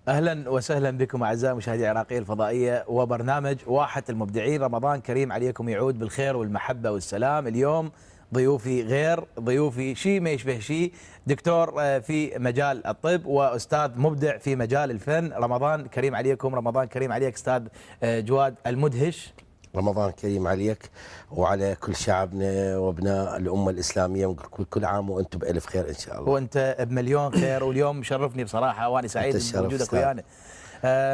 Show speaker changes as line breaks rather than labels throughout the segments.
اهلا وسهلا بكم اعزائي مشاهدي العراقيه الفضائيه وبرنامج واحة المبدعين. رمضان كريم عليكم، يعود بالخير والمحبه والسلام. اليوم ضيوفي غير ضيوفي، شيء ما يشبه شيء، دكتور في مجال الطب واستاذ مبدع في مجال الفن. رمضان كريم عليكم، رمضان كريم عليك استاذ جواد المدهش.
رمضان كريم عليك وعلى كل شعبنا وابناء الامه الاسلاميه، ونقول كل عام وانتم بالف خير ان شاء الله.
وانت بمليون خير، واليوم مشرفني بصراحه وانا سعيد بوجودك ويانا.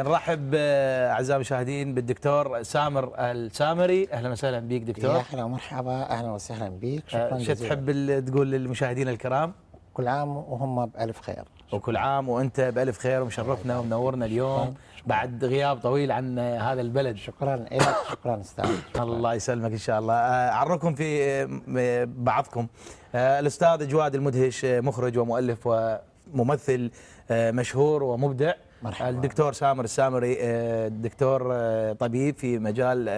نرحب اعزائي المشاهدين بالدكتور سامر السامري. اهلا وسهلا بك دكتور.
يا اهلا ومرحبا، اهلا وسهلا بك. شكرا
شو
جزيلا.
تحب تقول للمشاهدين الكرام؟
كل عام وهم بالف خير.
وكل عام وانت بالف خير، ومشرفنا ومنورنا اليوم بعد غياب طويل عن هذا البلد.
شكرا لك، شكرا استاذ.
الله يسلمك ان شاء الله. اعرفكم في بعضكم. الاستاذ جواد المدهش مخرج ومؤلف وممثل مشهور ومبدع.
مرحبا.
الدكتور سامر السامري دكتور طبيب في مجال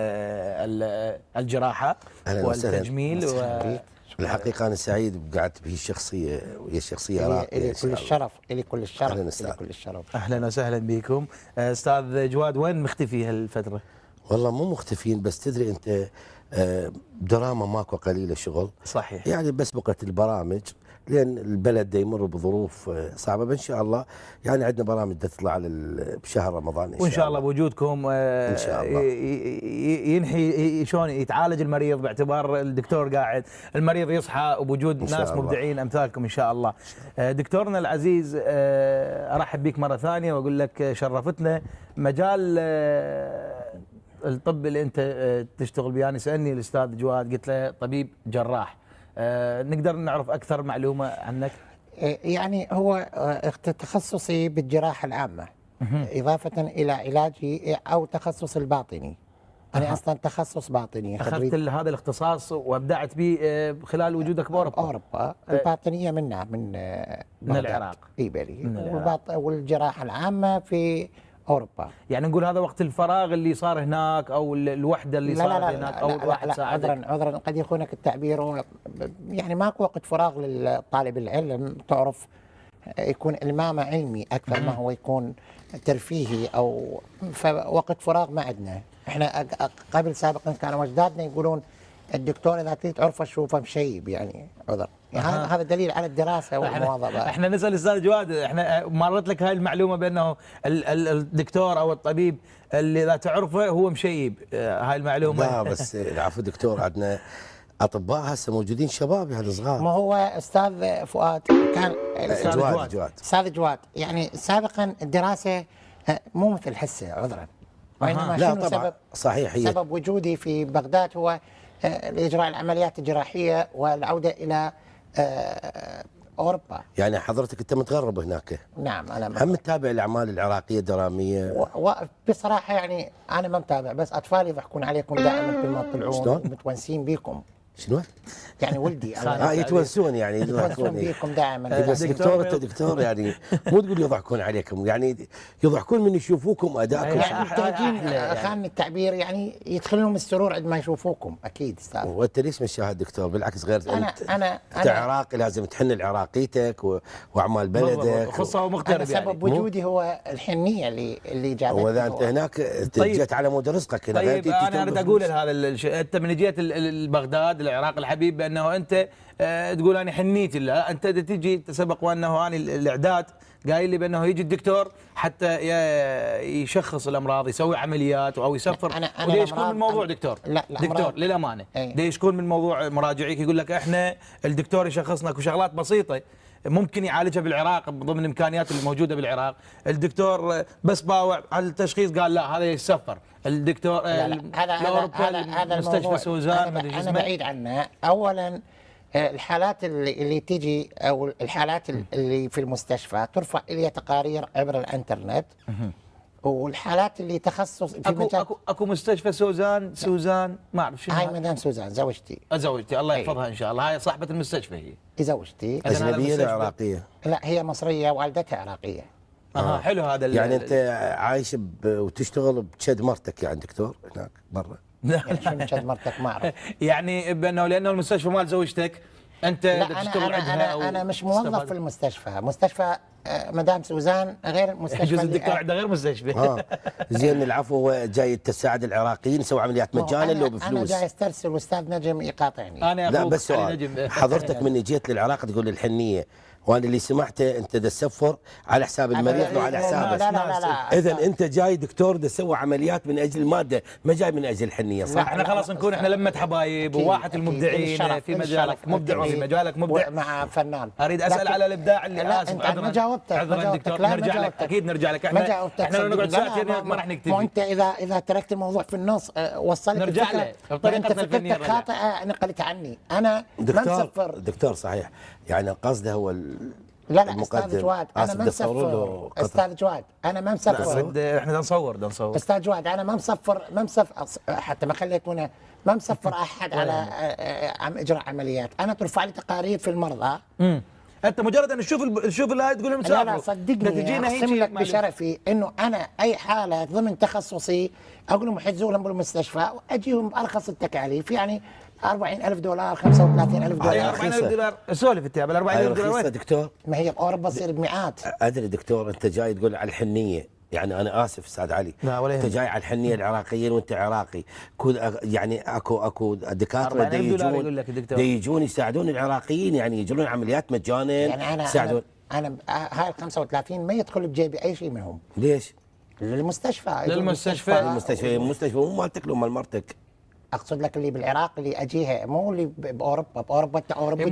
الجراحة والتجميل.
الحقيقة أنا سعيد بقعدت به الشخصية، وهي شخصية راقية.
إلي كل الشرف، إلي كل الشرف،
أهلا
كل الشرف.
أهلا وسهلا بكم. أستاذ جواد، وين مختفي هالفترة؟
والله مو مختفين، بس تدري أنت دراما ماكو قليلة شغل.
صحيح.
يعني بس بقت البرامج، لأن البلد دا يمر بظروف صعبة. إن شاء الله يعني عندنا برامج دا تطلع بشهر رمضان
وإن شاء الله بوجودكم
إن شاء الله
ينحي شلون يتعالج المريض، باعتبار الدكتور قاعد، المريض يصحى وبوجود ناس مبدعين أمثالكم إن شاء الله. دكتورنا العزيز، أرحب بك مرة ثانية وأقول لك شرفتنا. مجال الطب اللي أنت تشتغل به، يعني سألني الأستاذ جواد قلت له طبيب جراح، نقدر نعرف أكثر معلومة عنك؟
يعني هو تخصصي بالجراحة العامة، إضافة إلى علاجي أو تخصص الباطني. أنا أصلا تخصص باطني.
أخذت هذا الاختصاص وأبدعت به خلال وجودك بأوروبا؟
أوروبا. الباطنية من
العراق.
إيبري. والجراحة العامة في أوروبا.
يعني نقول هذا وقت الفراغ اللي صار هناك، أو الوحدة اللي صارت هناك، أو الواحد ساعدك؟
عذرا قد يخونك التعبير، يعني ماكو وقت فراغ للطالب العلم، تعرف يكون المامة علمي أكثر ما هو يكون ترفيهي، أو فوقت فراغ ما عندنا. احنا قبل سابقا كانوا أجدادنا يقولون الدكتور إذا تريد تعرفه شوفه مشيب، يعني عذر. يعني هذا دليل على الدراسة والمواظبة.
احنا نسأل الأستاذ جواد، احنا مرت لك هاي المعلومة بأنه الدكتور أو الطبيب اللي إذا تعرفه هو مشيب، هاي المعلومة؟
لا بس العفو دكتور، عندنا اطباء هسه موجودين شباب يعني صغار.
ما هو استاذ فؤاد كان استاذ جواد يعني سابقا الدراسه مو مثل هسه، عذرا. وانما
لا
شنو
طبعا
سبب؟
صحيح. هي
سبب وجودي في بغداد هو اجراء العمليات الجراحيه والعوده الى اوروبا.
يعني حضرتك انت متغرب هناك؟
نعم انا
هم متابع الاعمال العراقيه الدراميه؟
وبصراحه يعني انا ما متابع، بس اطفالي يضحكون عليكم دائما كل ما تطلعون، متونسين بيكم.
شنو؟
يعني ولدي
يتونسون، يعني
يتونسون بيكم دائما.
بس دكتور انت دكتور، يعني مو تقول يضحكون عليكم، يعني يضحكون من يشوفوكم ادائكم.
يعني محتاجين خان التعبير، يعني يدخلهم السرور عندما يشوفوكم. اكيد استاذ.
وانت ليش مش شاهد دكتور؟ بالعكس، غير
أنا
عراقي لازم تحن لعراقيتك واعمال بلدك،
خصوصا ومغترب.
يعني سبب وجودي هو الحنيه اللي جابتني.
واذا انت هناك جيت على مود رزقك هنا.
طيب انا اريد اقول هذا الشيء، انت من جيت بغداد العراق الحبيب، بانه انت تقول انا حنيتي، لا انت تجي تسبق، وانه انا الاعداد قايل لي بانه يجي الدكتور حتى يشخص الامراض، يسوي عمليات او يسفر. وليش يكون من الموضوع دكتور؟
لا
دكتور للامانه ليش يكون من موضوع مراجعيك يقول لك احنا الدكتور يشخصنا وشغلات بسيطه ممكن يعالجها بالعراق ضمن الامكانيات الموجوده بالعراق. الدكتور بس باوع على التشخيص قال لا هذا يسفر. الدكتور
هذا
مستشفى سوزان
انا بعيد عنه. اولا الحالات اللي تجي او الحالات اللي في المستشفى ترفع الي تقارير عبر الانترنت، والحالات اللي تخصص في
اكو مستشفى سوزان ما اعرف شنو.
هاي مدام سوزان زوجتي
الله يحفظها ان شاء الله. هاي صاحبه المستشفى هي
زوجتي.
اجنبيه ولا عراقيه؟
لا هي مصريه، والدتها عراقيه.
حلو هذا.
يعني انت عايش وتشتغل بشد مرتك يعني دكتور هناك برا؟
يعني شنو شد مرتك؟ ما اعرف.
يعني بانه لانه المستشفى مال زوجتك انت
لا
تشتغل عندها
انا مش موظف في المستشفى، مستشفى مدام سوزان غير المستشفى
يجوز
اللي
الدكتور عنده غير مستشفى.
زين العفو، هو جاي تساعد العراقيين يسوي عمليات مجانا لو بفلوس.
انا جاي استرسل واستاذ نجم يقاطعني.
انا
لا
اخوك
بس
علي
سؤال،
نجم.
حضرتك من جيت للعراق تقول الحنيه، وانا اللي سمعته انت تسفر على حساب المريض وعلى حسابك.
لا
اذا انت جاي دكتور تسوي عمليات من اجل الماده، ما جاي من اجل الحنيه، صح؟
احنا خلاص نكون احنا لمة حبايب وواحد المبدعين في مجالك، مبدع وفي مجالك مبدع
مع فنان.
اريد اسال على الابداع اللي
لا
اسف
انت ما جاوبتك،
عذرا دكتور، نرجع لك اكيد نرجع لك. احنا لو نقعد ساعتين ما راح نكتفي.
وانت اذا تركت الموضوع في النص وصلت
نرجع له
بطريقتك فكرتك خاطئه نقلت عني. انا ما مسفر
دكتور صحيح، يعني قصده هو
لا استاذ جواد انا ما مسفر. استاذ جواد انا ما مسفر.
احنا نصور
استاذ جواد انا ما مسفر حتى ما خليتونا ما مسفر احد على اجراء عمليات. انا ترفع لي تقارير في المرضى.
انت مجرد ان تشوف الهاي تقول لهم سافروا.
لا صدقني اقسم لك بشرفي انه انا اي حاله ضمن تخصصي اقول لهم حجزوا لهم بالمستشفى واجيهم بارخص التكاليف، يعني $40,000 $35,000.
$40,000 سولف انت بال $40,000 وين؟
دكتور
ما هي باوروبا تصير بمئات.
ادري دكتور، انت جاي تقول على الحنيه، يعني انا اسف استاذ علي، انت جاي على الحنيه العراقيين وانت عراقي، يعني اكو دكاتره يجون يساعدون العراقيين، يعني يجرون عمليات مجانا.
يعني يساعدون. انا هاي ال 35 ما يدخل بجيبي اي شيء منهم.
ليش؟
للمستشفى
مو مالتك لو مال مرتك.
اقصد لك اللي بالعراق اللي اجيها، مو اللي باوروبا. انت اوروبا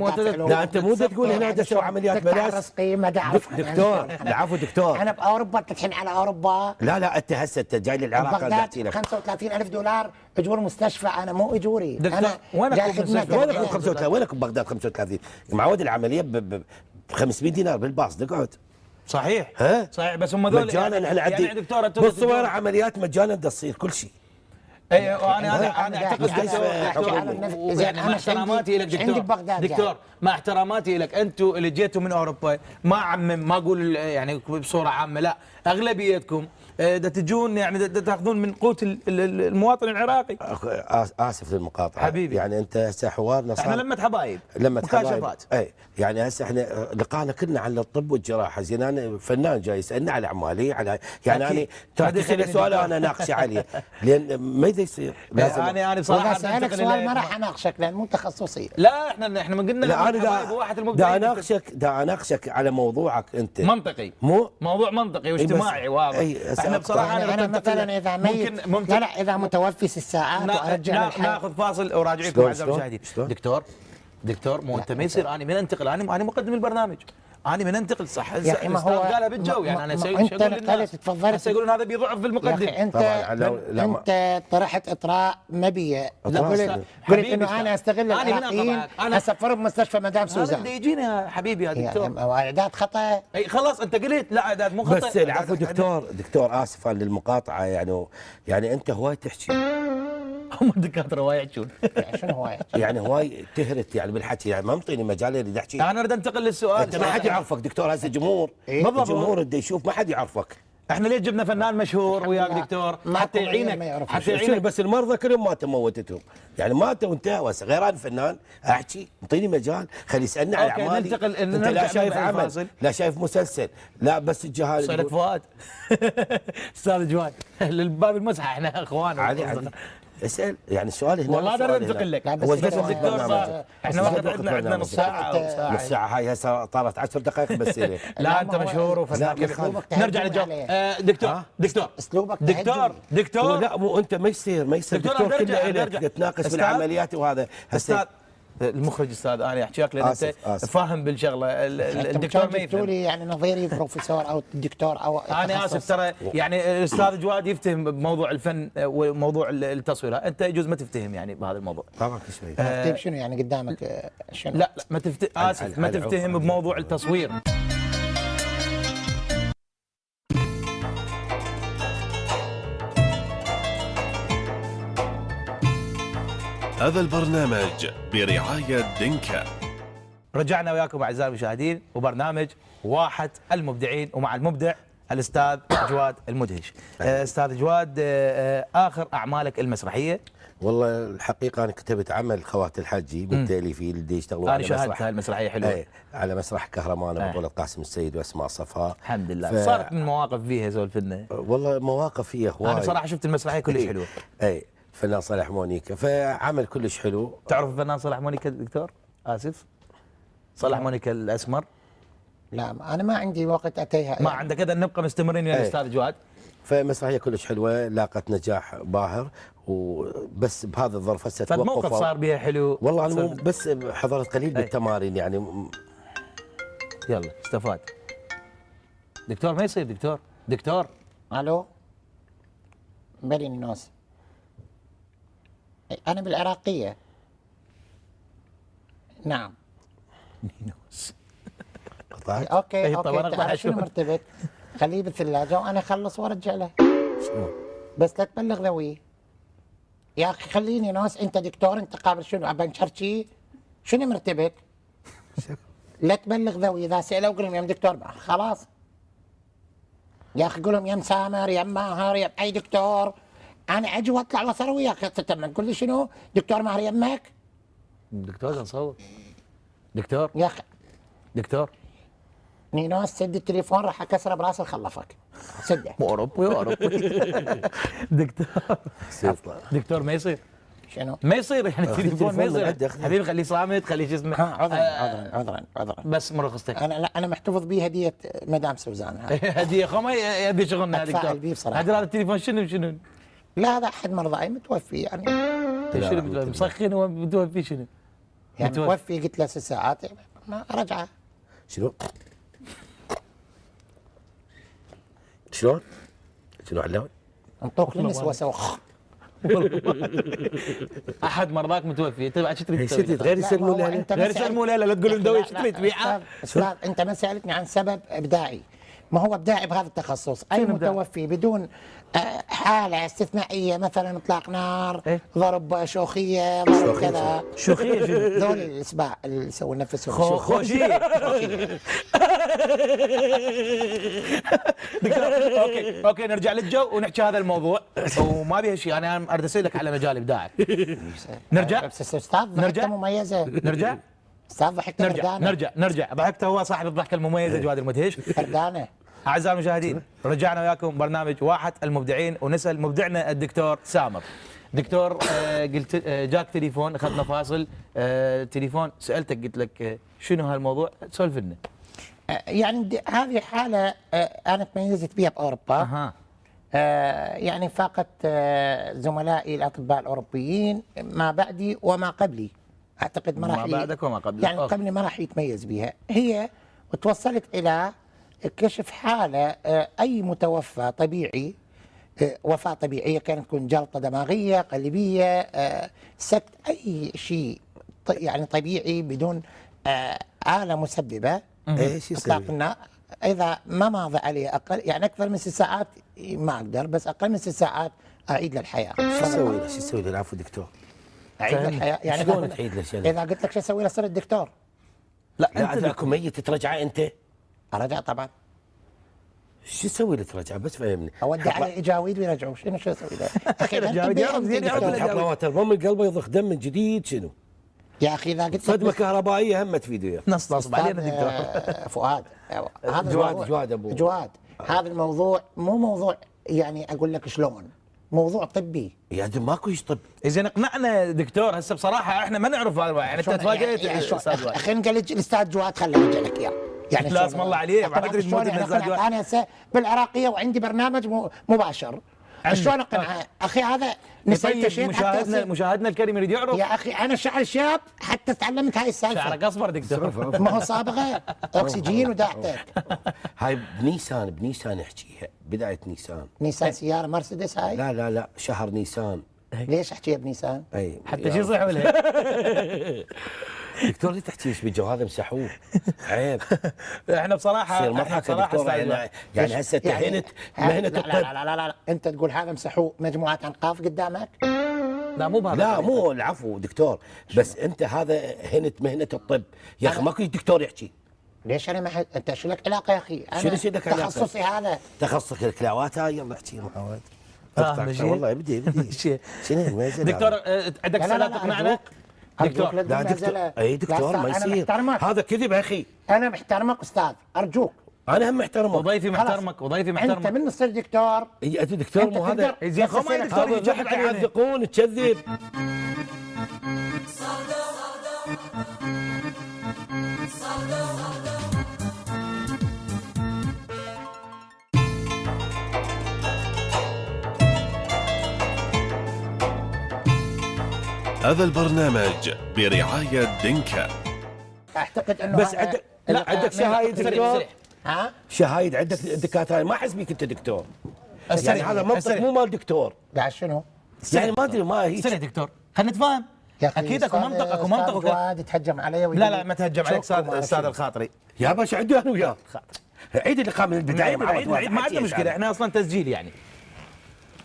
لا انت مو تقول هنا تسوي عمليات بلاش. دكتور العفو دكتور،
انا باوروبا تتحن على اوروبا.
لا انت هسه انت جاي للعراق انا احكي لك
$35,000 اجور مستشفى، انا مو اجوري.
انا
وينكم 35 وينكم بغداد 35 معود العمليه ب $500 بالباص نقعد.
صحيح
ها؟
صحيح بس هم ذول
مجانا احنا
يعني دكتوره
بالصويره عمليات مجانا تصير كل شيء.
ايوه انا اعتقد يعني مع احتراماتي لك دكتور مع احتراماتي لك، انتم اللي جيتوا من اوروبا ما اعمم ما اقول يعني بصوره عامه، لا اغلبيتكم تجون يعني تاخذون من قوت المواطن العراقي.
اسف للمقاطعه
حبيبي،
يعني انت هسه حوارنا صار
احنا لمة حبايب
مكاشفات. اي يعني هسه احنا لقانا كلنا على الطب والجراحه. زين انا فنان جاي يسالني على اعمالي، على يعني انا تسالني سؤال انا اناقشه عليه لان ما يصير لازم.
انا بصراحه اسالك سؤال ما راح اناقشك لان مو تخصصي.
لا احنا ما قلنا
لا انا واحد المبدعين دا اناقشك على موضوعك انت
منطقي،
مو
موضوع منطقي واجتماعي واضح.
احنا بصراحه انا مثلا اذا ميت ممكن لا اذا متوفي 6 ساعات وارجع
ناخذ فاصل وراجعكم اعزائي المشاهدين. دكتور مو انت ما يصير اني من انتقل، انا مقدم البرنامج، انا من انتقل صح
يا ما هو
قالها بالجو يعني انا
انت نقلت تفضلت
يقولون هذا بيضعف في المقدم.
انت طرحت اطراء مبيه، قلت انه انا استغل العراقيين اسفرهم مستشفى مدام سوزان.
هذا يجينا يا حبيبي يا دكتور
اعداد خطا.
اي خلاص انت قلت لا اعداد مو خطا.
بس العفو دكتور اسف للمقاطعه، يعني انت هواي تحكي.
هم الدكاتره هواي يحجون.
شنو هواي؟
يعني هواي تهرت يعني بالحكي، يعني ما مطيني مجال اللي احكي.
انا اريد انتقل للسؤال.
انت ما حد يعرفك دكتور، هسه جمهور الجمهور بده يشوف ما حد يعرفك.
احنا ليش جبنا فنان مشهور وياك دكتور حتى يعينك، حتى يعينك.
بس المرضى كلهم ماتوا موتتهم، يعني ماتوا وانتهى. غير انا فنان احكي، اعطيني مجال خلي يسالني على اعمالي. انت لا شايف عمل، لا شايف مسلسل، لا بس الجهال.
صار فؤاد استاذ جواد للباب المسحه احنا اخوان
عادي اسال يعني السؤال هنا
والله انا انتقل لك.
بس
الدكتور احنا وقت عندنا نص ساعه
او ساعه هاي هسه طارت 10 دقائق بس.
لا انت مشهور وفنان كبير. نرجع للجواب. دكتور
اسلوبك
دكتور
لا مو انت ما يصير دكتور كله الك تتناقش بالعمليات وهذا.
استاذ المخرج استاذ انا احكي لك لان انت فاهم بالشغله. الدكتور ما يفهم
يعني نظيري بروفيسور او دكتور او
انا اسف ترى يعني الاستاذ جواد يفتهم بموضوع الفن وموضوع التصوير، انت يجوز ما تفتهم يعني بهذا الموضوع.
طبعا
تفتهم شنو يعني قدامك شنو؟
لا ما تفتهم، اسف ما تفتهم بموضوع التصوير.
هذا البرنامج برعاية دينكا.
رجعنا وياكم اعزائي المشاهدين وبرنامج واحد المبدعين، ومع المبدع الاستاذ جواد المدهش. استاذ جواد، اخر اعمالك المسرحيه؟
والله الحقيقه انا كتبت عمل خوات الحجي بالتاليفي اللي يشتغلون
على مسرح. انا شاهدت المسرحيه حلوه.
على مسرح كهرمانه بطوله قاسم السيد واسماء صفاء.
الحمد لله. صارت من مواقف فيها سولفنا.
والله مواقف فيها هواي.
انا بصراحه شفت المسرحيه كلش حلوه.
اي الفنان صالح مونيكا، فعمل كلش حلو.
تعرف الفنان صالح مونيكا دكتور؟ اسف، صالح مونيكا الاسمر.
لا انا ما عندي وقت اتيها.
ما عندك، اذا نبقى مستمرين يا استاذ جواد.
فمسرحيه كلش حلوه، لاقت نجاح باهر، وبس بهذا الظرف هسه توقف.
فالموقف صار بها حلو.
والله انا بس حضرت قليل بالتمارين يعني.
يلا استفاد. دكتور ما يصير دكتور.
الو بني الناس، انا بالعراقيه. نعم.
نينوس.
اوكي تعال شنو مرتبط؟ خليه بالثلاجه وانا اخلص وارجع له.
شنو؟
بس لا تبلغ ذوي يا اخي. خليني ناس، انت دكتور، انت قابل شنو عم بنشرشي؟ شنو مرتبط؟ لا تبلغ ذوي، اذا سالوا قول لهم يم دكتور خلاص يا اخي. قول لهم يم سامر يم ماهر يم اي دكتور. انا اجي واطلع واصور وياك تقول لي شنو دكتور ماهر يمك؟
دكتور نصور. دكتور
يا اخي
دكتور
نينوس سد التليفون راح اكسره براس الخلفك. سده.
اوروبي دكتور ما يصير.
شنو؟
ما يصير يعني التليفون ما يصير حبيبي، خليه صامت، خليه شو اسمه.
عذرا
بس مرخصتك.
انا محتفظ بيه هديه مدام سوزان.
هديه خمي يبي شغلنا دكتور. هذا التليفون شنو؟
لا هذا احد مرضاي متوفي يعني.
شنو مسخن ومتوفي شنو؟
يعني متوفي قلت له 6 ساعات ما رجعه.
شنو شلون علون؟
انطوك للنسوه سوخ.
احد مرضاك متوفي، انت بعد شو تريد تسوي؟
غير يسلموا له،
غير يسلموا له، لا تقول لهم دوي شو تريد تبيعها؟
استاذ انت ما سالتني عن سبب ابداعي. ما هو ابداعي بهذا التخصص. اي متوفي بدون حاله استثنائيه، مثلا اطلاق نار، ضرب شوخيه، ضرب كذا.
شوخيه
ذول الاسباع اللي يسوون نفسهم
خوشيه. اوكي نرجع للجو ونحكي هذا الموضوع وما بيها شيء. انا اريد اسالك على مجال ابداعك. نرجع
استاذ ضحكته مميزه.
نرجع
استاذ ضحكته
نرجع. ضحكته هو صاحب الضحكه المميزه جواد المدهش.
فردانه.
اعزائي المشاهدين، رجعنا وياكم برنامج واحة المبدعين، ونسال مبدعنا الدكتور سامر. دكتور قلت جاك تليفون، اخذنا فاصل تليفون، سالتك قلت لك شنو هالموضوع؟ سولف لنا.
يعني هذه حاله انا تميزت بها باوروبا. يعني فاقت زملائي الاطباء الاوروبيين ما بعدي وما قبلي. اعتقد ما راح
ما بعدك وما قبلك،
يعني قبلي ما راح يتميز بها هي. وتوصلت الى كشف حاله اي متوفى طبيعي، وفاه طبيعيه، كانت تكون جلطه دماغيه، قلبيه، سكت، اي شيء يعني طبيعي بدون آلة مسببه.
ايش
اطلاق النار اذا ما ماضي عليه اقل، يعني اكثر من 6 ساعات ما اقدر، بس اقل من 6 ساعات اعيد للحياه.
شو اسوي له العفو دكتور؟
اعيد للحياه يعني.
شلون تعيد له؟
اذا قلت لك شو اسوي له صرت دكتور.
لا انت اكو ميت ترجعه انت؟
ارجع طبعا.
شو تسوي له ترجعه؟ بس فهمني.
اودع عليه اجاويد ويرجعوا. شنو شو اسوي له؟ اخي
اجاويد يعرف زين، يعرف
تحط له من قلبه يضخ دم من جديد. شنو؟
يا اخي اذا قلت
صدمه كهربائيه هم تفيده وياه.
نصب علينا دكتور.
فؤاد هذا
جواد ابو
جواد، هذا الموضوع مو موضوع يعني اقول لك شلون، موضوع طبي.
يا دم ماكو طب.
اذا اقنعنا دكتور هسه بصراحه احنا ما نعرف هذا يعني. انت تفاجئت
اخي نقل الاستاذ جواد خليني ارجع لك اياه. يعني
لازم الله عليه. ما ادري شلون
انا هسه بالعراقيه وعندي برنامج مباشر. شلون اقنعه؟ اخي هذا نسيت شيء.
مشاهدنا الكريم يريد يعرف.
يا اخي انا شعر شاب حتى تعلمت هاي السالفه.
شعرك اصفر دكتور.
ما هو صابغه اكسجين وداعتك.
هاي بنيسان احكيها، بدايه
نيسان سياره مرسيدس هاي.
لا شهر نيسان.
ليش احكيها بنيسان؟
اي
حتى شو يصيحوا لها.
دكتور ليه تحكيش بالجو هذا؟ مسحوه عيب.
احنا بصراحه
يعني هسه تهنت مهنه الطب.
لا انت تقول هذا مسحوه مجموعه انقاض قدامك.
لا مو بهذا.
لا مو العفو دكتور، بس انت هذا هنت مهنه الطب يا اخي. ماكو دكتور يحكي.
ليش انا ما انت شو لك علاقه يا اخي؟
شنو لك علاقه؟
تخصصي هذا.
تخصصك الكلاوات هاي، يلا احكي يا محمد.
والله
بدي
شنو دكتور عندك سنه تقنعنا؟
دكتور
لا دكتور، اي دكتور ما يصير، هذا كذب يا اخي.
انا محترمك استاذ، ارجوك.
انا هم محترمك،
وضيفي محترمك، وضيفي محترمك.
انت من تصير دكتور؟
انت دكتور مو هذا
زين خو ما دكتور يجحد علينا
يعذقون تكذب.
هذا البرنامج برعاية دينكا.
اعتقد انه
بس عندك، لا عندك شهايد دكتور؟
ها؟
شهايد عندك دكاتره، ما احس بيك انت دكتور. يعني هذا منطق مو مال دكتور.
لا شنو؟
يعني ما ادري، ما هي
سريع دكتور خلينا نتفاهم. اكيد اكو منطق، اكو منطق.
واد يتهجم علي.
لا ما تهجم عليك استاذ الخاطري.
يا باشا عندي انا وياك. عيد اللقاء من البدايه.
عيد ما عندنا مشكله، احنا اصلا تسجيل يعني.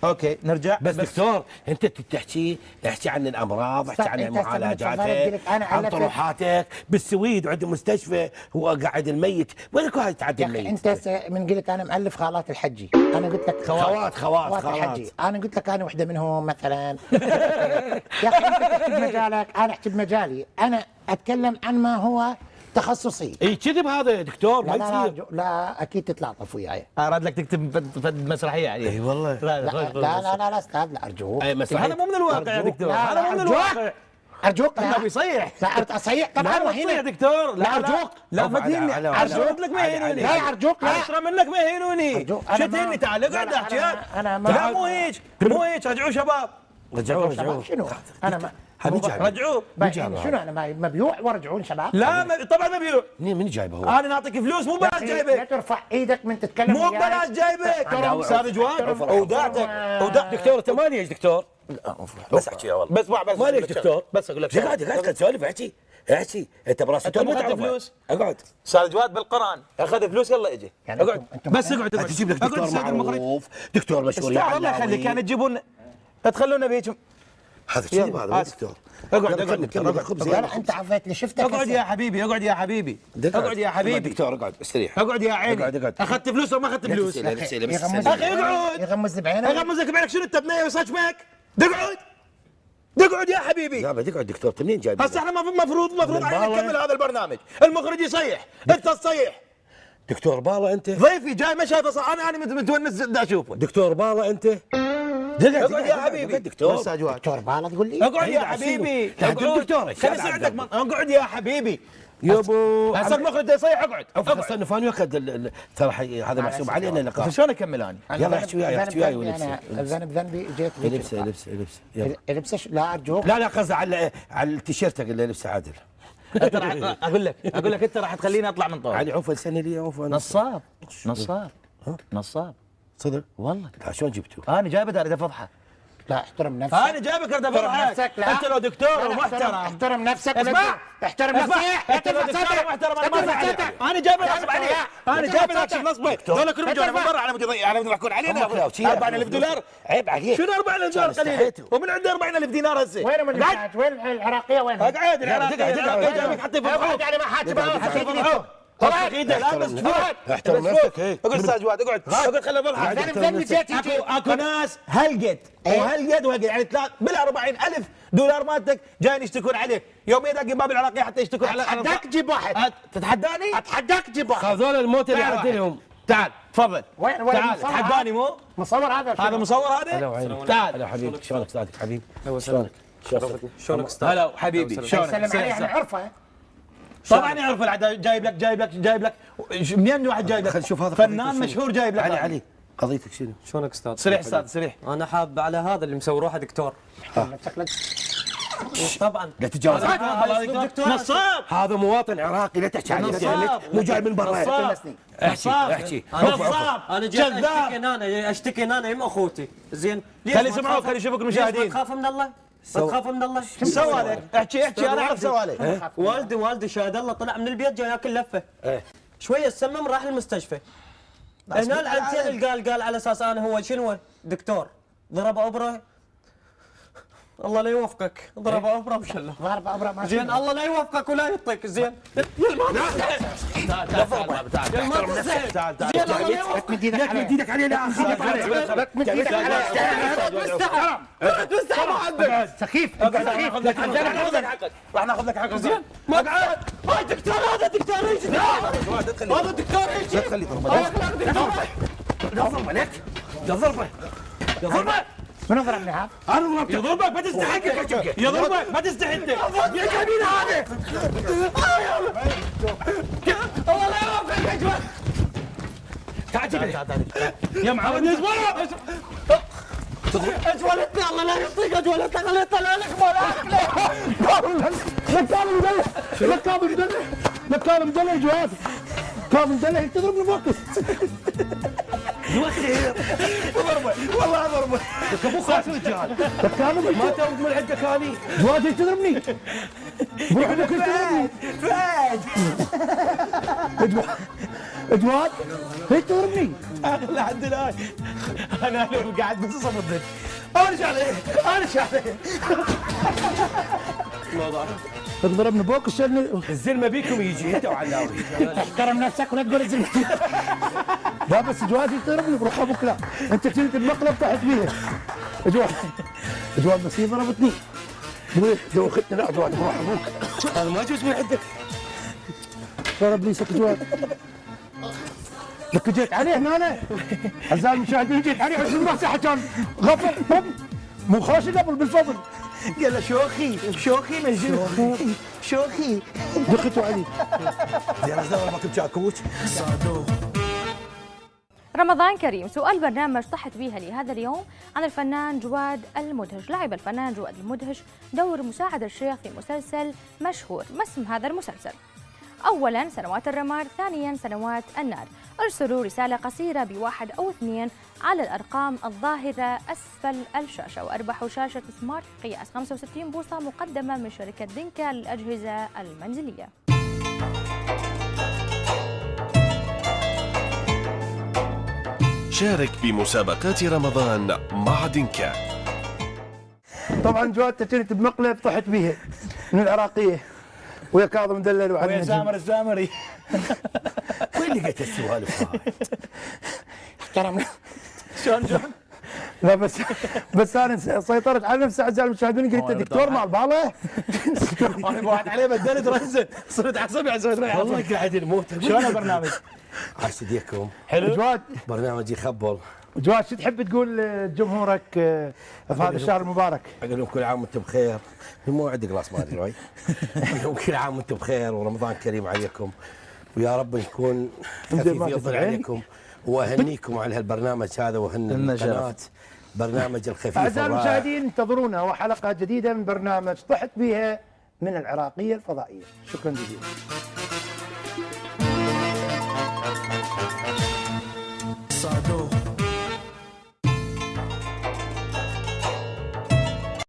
اوكي نرجع.
بس دكتور انت احكي عن الامراض، احكي عن معالجاتك، عن طروحاتك. بالسويد عند مستشفى هو قاعد الميت، وينك هاي تعدي الميت؟
انت من قلت انا مؤلف خالات الحجي، انا قلت لك
خوات
الحجي، انا قلت لك انا وحده منهم مثلا. يا اخي انت تحكي بمجالك، انا احكي بمجالي، انا اتكلم عن ما هو تخصصي.
اي كذب هذا يا دكتور، ما يصير.
لا اكيد تتلاطف وياي.
اراد لك تكتب فد مسرحيه عليه.
اي والله.
لا استاذ، لا ارجوك.
هذا مو من الواقع يا دكتور، هذا مو من الواقع.
ارجوك.
لا بيصيح.
لا اصيح طبعا.
لا تصيح دكتور.
لا ارجوك.
لا ما تهيني، ارجوك لك ما يهينوني.
لا ارجوك، لا
اشرب منك ما يهينوني. شو تهيني؟ تعال اقعد احكي.
انا
لا مو هيك، رجعوا شباب.
رجعوا
شنو؟ انا ما
رجعوه.
شنو انا مبيوع ورجعون شباب؟
لا طبعا مبيوع.
من جايبه هو؟
انا نعطيك فلوس مو ببلاش جايبك.
لا ترفع ايدك من تتكلم،
مو ببلاش جايبك. استاذ جواد ودعتك.
دكتور انت ما ليش دكتور؟ بس احكي يا والله.
بس ما
ليش دكتور؟
بس اقول لك
قاعد سولف. احكي انت براسك
ما اخذت فلوس.
اقعد.
استاذ جواد بالقران اخذ فلوس، يلا اجي اقعد. بس اقعد
تجيب لك دكتور معروف، دكتور مشهور.
يا الله يخليك كان تجيبون تخلونا بيجم.
هذا كذب، هذا دكتور. اقعد
لا انت عفيت لي شفتك.
اقعد يا حبيبي، اقعد يا حبيبي، اقعد يا حبيبي.
دكتور اقعد استريح.
اقعد يا عيني. اخذت فلوس وما اخذت فلوس؟
اخي
اقعد.
يغمز بعينك.
يغمزك بعينك. شنو انت بنيه وصجمك؟ اقعد يا حبيبي.
لا تقعد دكتور، انت منين جايب؟
هسه احنا المفروض علينا نكمل هذا البرنامج. المخرج يصيح، انت تصيح.
دكتور بالا انت؟
ضيفي جاي ما شايفه، انا متونس دا اشوفه.
دكتور بالا انت؟
اقعد يا حبيبي.
دكتور
دكتور بالا تقول لي؟
اقعد يا حبيبي.
دكتور
خلي يساعدك. اقعد يا حبيبي. يابو هسه المخرج يصيح. اقعد.
هسه النفاني واخذ ترى هذا محسوب علينا اللقاء.
شلون اكمل انا؟
يلا احكي وياي ولبسه.
الذنب ذنبي جيت لبسه. لا ارجوك.
لا قصدي على التيشيرت اللي لبسه عادل.
اقول لك انت راح تخليني اطلع من طول.
علي عوف السنه لي عوف.
نصاب
صدق
والله.
لا شلون جبته؟
انا جايبه اريد افضحه.
لا احترم نفسك.
انا جايبك اريد افضحك. انت لو دكتور ومحترم
احترم نفسك.
اسمع
احترم نفسك.
انت لو دكتور ومحترم انا جايب نصب عليك. انا جايب نصب نصبك. دول كلهم جانا من برا على مود يحكون علينا. 4000 دولار
عيب عليك.
شنو 4000 دولار قليل؟ ومن عنده 40,000 دينار هسه.
وين العراقيه وين؟
اقعد. العراقيه جايبك حتى
اقعد يعني ما حاتبها.
طلع ايده. لا بس
احترم نفسك.
اقعد استاذ جواد. اقعد خلي اضحك. اكو ناس هالقد وهالقد يعني بال 40,000 دولار مالتك جايين يشتكون عليك. يوم يدق باب العراقيه حتى يشتكون على.
اتحداك تجيب واحد.
تتحداني؟
اتحداك تجيب واحد.
هذول الموت اللي يعدلهم.
تعال تفضل.
وين
تعال تحداني. مو
مصور هذا
مصور هذا. تعال.
هلا حبيبي شلونك صادق حبيبي؟
شلونك استاذ؟ هلا حبيبي شلونك؟
سلم عليه احنا نعرفه.
طبعا يعرف العدد. جايب لك منين واحد جايب لك؟
خل نشوف هذا
فنان مشهور جايب لك.
علي قضيتك شنو؟
شلونك استاذ؟
صريح استاذ صريح.
انا حاب على هذا اللي مسوي روحه دكتور. طبعا
لا تتجاوز.
نصاب.
هذا مواطن عراقي لا تحكي عليه. مو جاي من برا. احكي.
نصاب.
انا جاي اشتكي انا يم اخوتي. زين
خلي يسمعوك، خلي يشوفوك المشاهدين.
تخاف من الله؟ تخاف من الله؟
شو سوى لك؟ احكي انا اعرف سوى لك.
والدي شهد الله طلع من البيت جاي ياكل لفه. شويه سمم راح المستشفى. هنا العنتين قال على اساس انا هو شنو دكتور. ضرب ابره الله لا يوفقك، ضربه ابره مشله.
ضربه ابره ما
زين الله لا يوفقك ولا يعطيك زين. يا
تعال تعال تعال
يا ما تستحي.
تعال تعال
زين الله لا يوفقك.
مد ايدك عليه لا خليك عليه. مد ايدك عليه. سخيف انت سخيف.
راح ناخذ لك حقك
زين ما قعد. هاي دكتور، هذا دكتور ايش؟ هذا دكتور ايش؟
لا تخليه يضربه.
ضربه لك ضربه
من ضربني هذا؟
انا ضربتك يضربك ما تستحق يضربك ما تستحق يا جميل هذا
الله لا يوفقك يا جماعه.
تعال يا معود
اجولتني الله لا يعطيك اجولتك الله يطلع لك مالك.
لك كاظم مدلل جواد كاظم مدلل تضربني فوكس والله ضربه ابو خاص رجال كاظم ما تاخذ من عندك هذه جواد تضربني روح ابوك تضربني جواد هي تضربني
لحد الان انا لو قاعد بس اصمد
انا شعلي تضربني بوكس الزلمه بيكم يجي انت وعلاوي
احترم نفسك ولا تقول الزلمه.
لا بس جواد يضربني بروح ابوك لا انت كنت المقلب طحت فيها جواد بس هي ضربتني لو اخذتني لا جواد بروح ابوك انا ما جوز من عندك ضرب لي سك جواد لك جيت عليه هنا انا اعزائي المشاهدين جيت عليه عشان ما عشان غفر مو خاشي قبل بالفضل
قال له شوخي من شوخي
دقيتوا علي
زين ضربك بشاكوش.
رمضان كريم. سؤال برنامج طحت بيها لهذا اليوم عن الفنان جواد المدهش. لعب الفنان جواد المدهش دور مساعد الشيخ في مسلسل مشهور. ما اسم هذا المسلسل؟ أولاً سنوات الرماد، ثانياً سنوات النار. ارسلوا رسالة قصيرة بواحد أو اثنين على الأرقام الظاهرة أسفل الشاشة وأربحوا شاشة سمارت قياس 65 بوصة مقدمة من شركة دينكا للأجهزة المنزلية.
شارك بمسابقات رمضان مع دينكا.
طبعا جواد تجنت بمقلب طحت بيها من العراقيه ويا كاظم مدلل
ويا سامر السامري.
وين لقيت السوالف هاي؟
احترم
شلون
لا بس انا سيطرت على نفسي اعزائي المشاهدين قلت دكتور مال باله
انا واحد عليه بدلت رنزه صرت عصبي
والله قاعد نموت
شلون البرنامج؟
عاش يديكم
حلو
جواد برنامج يخبل جواد شو تحب تقول لجمهورك في هذا الشهر المبارك؟ اقول لهم كل عام وانتم بخير مو عندي جلاس مالي شوي اقول لهم كل عام وانتم بخير ورمضان كريم عليكم ويا رب نكون خفيف يفضل عليكم واهنيكم على هالبرنامج هذا واهني القناه برنامج الخفيف. اعزائي المشاهدين انتظرونا وحلقه جديده من برنامج طحت بيها من العراقيه الفضائيه. شكرا جزيلا.